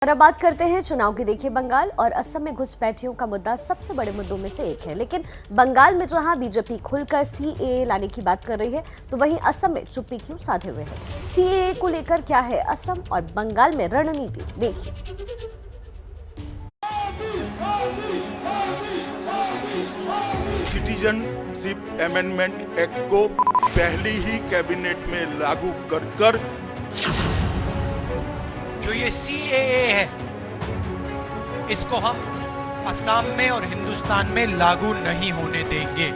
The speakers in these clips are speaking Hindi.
और अब बात करते हैं चुनाव की। देखिए, बंगाल और असम में घुसपैठियों का मुद्दा सबसे बड़े मुद्दों में से एक है, लेकिन बंगाल में जहां बीजेपी खुलकर सीएए लाने की बात कर रही है, तो वहीं असम में चुप्पी क्यों साधे हुए है। सीएए को लेकर क्या है असम और बंगाल में रणनीति, देखिए। सिटीजनशिप अमेंडमेंट एक्ट को पहली ही कैबिनेट में लागू कर जो ये सीएए है, इसको हम असम में और हिंदुस्तान में लागू नहीं होने देंगे।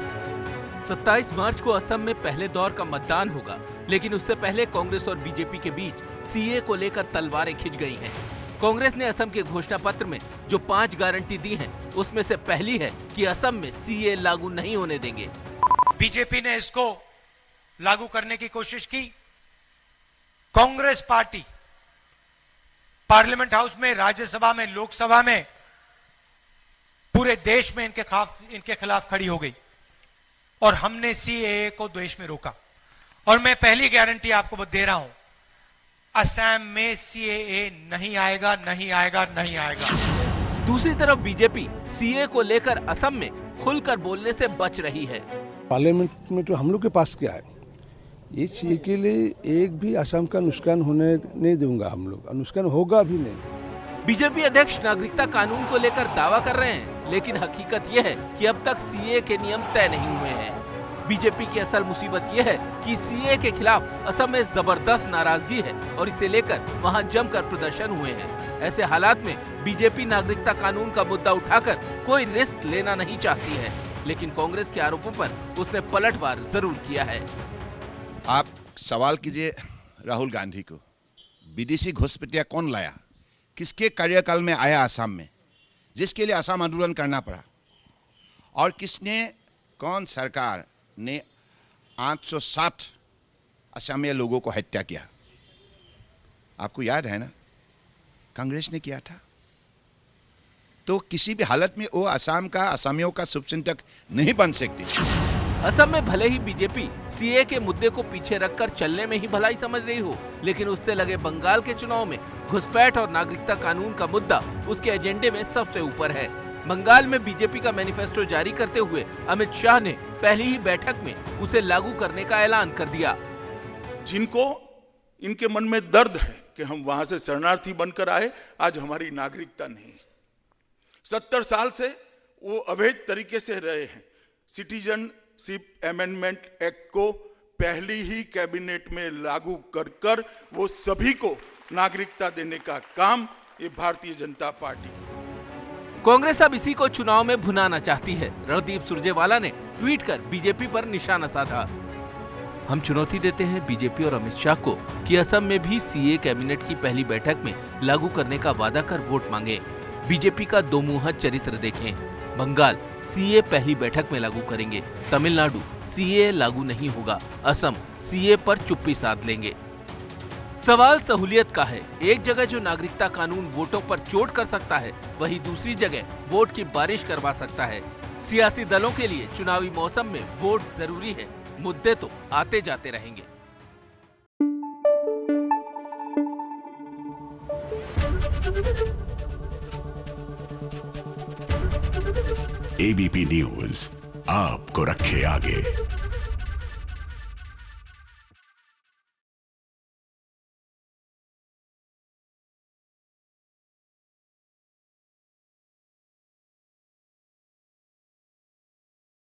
27 मार्च को असम में पहले दौर का मतदान होगा, लेकिन उससे पहले कांग्रेस और बीजेपी के बीच सीएए को लेकर तलवारें खिंच गई हैं। कांग्रेस ने असम के घोषणा पत्र में जो 5 गारंटी दी हैं, उसमें से पहली है कि असम में सीएए लागू नहीं होने देंगे। बीजेपी ने इसको लागू करने की कोशिश की। कांग्रेस पार्टी पार्लियामेंट हाउस में, राज्यसभा में, लोकसभा में, पूरे देश में इनके खिलाफ खड़ी हो गई और हमने सीएए को देश में रोका। और मैं पहली गारंटी आपको दे रहा हूं, असम में सीएए नहीं आएगा, नहीं आएगा, नहीं आएगा। दूसरी तरफ बीजेपी सीएए को लेकर असम में खुलकर बोलने से बच रही है। पार्लियामेंट में तो हम लोग के पास क्या है, ये सीएए के लिए एक भी असम का नुकसान होने नहीं दूंगा। हम लोग नुकसान होगा भी नहीं। बीजेपी अध्यक्ष नागरिकता कानून को लेकर दावा कर रहे हैं, लेकिन हकीकत यह है कि अब तक सीएए के नियम तय नहीं हुए हैं। बीजेपी की असल मुसीबत यह है कि सीएए के खिलाफ असम में जबरदस्त नाराजगी है और इसे लेकर वहां जमकर प्रदर्शन हुए हैं। ऐसे हालात में बीजेपी नागरिकता कानून का मुद्दा उठाकर कोई रिस्क लेना नहीं चाहती है, लेकिन कांग्रेस के आरोपों पर उसने पलटवार जरूर किया है। आप सवाल कीजिए राहुल गांधी को, विदेशी घुसपैठिया कौन लाया, किसके कार्यकाल में आया असम में, जिसके लिए असम आंदोलन करना पड़ा, और कौन सरकार ने 860 असमिया लोगों को हत्या किया। आपको याद है ना, कांग्रेस ने किया था। तो किसी भी हालत में वो असम का, असमियों का शुभचिंतक नहीं बन सकती। असम में भले ही बीजेपी सीएए के मुद्दे को पीछे रखकर चलने में ही भलाई समझ रही हो, लेकिन उससे लगे बंगाल के चुनाव में घुसपैठ और नागरिकता कानून का मुद्दा उसके एजेंडे में सबसे ऊपर है। बंगाल में बीजेपी का मैनिफेस्टो जारी करते हुए अमित शाह ने पहली ही बैठक में उसे लागू करने का ऐलान कर दिया। जिनको इनके मन में दर्द है कि हम वहां से शरणार्थी बनकर आए, आज हमारी नागरिकता नहीं। 70 साल से वो अवैध तरीके से रहे हैं। सिटीजनशिप अमेंडमेंट एक्ट को पहली ही कैबिनेट में लागू कर वो सभी को नागरिकता देने का काम ये भारतीय जनता पार्टी। कांग्रेस अब इसी को चुनाव में भुनाना चाहती है। रणदीप सुरजेवाला ने ट्वीट कर बीजेपी पर निशाना साधा। हम चुनौती देते हैं बीजेपी और अमित शाह को कि असम में भी सीए कैबिनेट की पहली बैठक में लागू करने का वादा कर वोट मांगे। बीजेपी का दो मुंहा चरित्र देखें। बंगाल सीए पहली बैठक में लागू करेंगे, तमिलनाडु सीए लागू नहीं होगा, असम सीए पर चुप्पी साध लेंगे। सवाल सहूलियत का है। एक जगह जो नागरिकता कानून वोटों पर चोट कर सकता है, वहीं दूसरी जगह वोट की बारिश करवा सकता है। सियासी दलों के लिए चुनावी मौसम में वोट जरूरी है, मुद्दे तो आते जाते रहेंगे। एबीपी न्यूज आपको रखे आगे।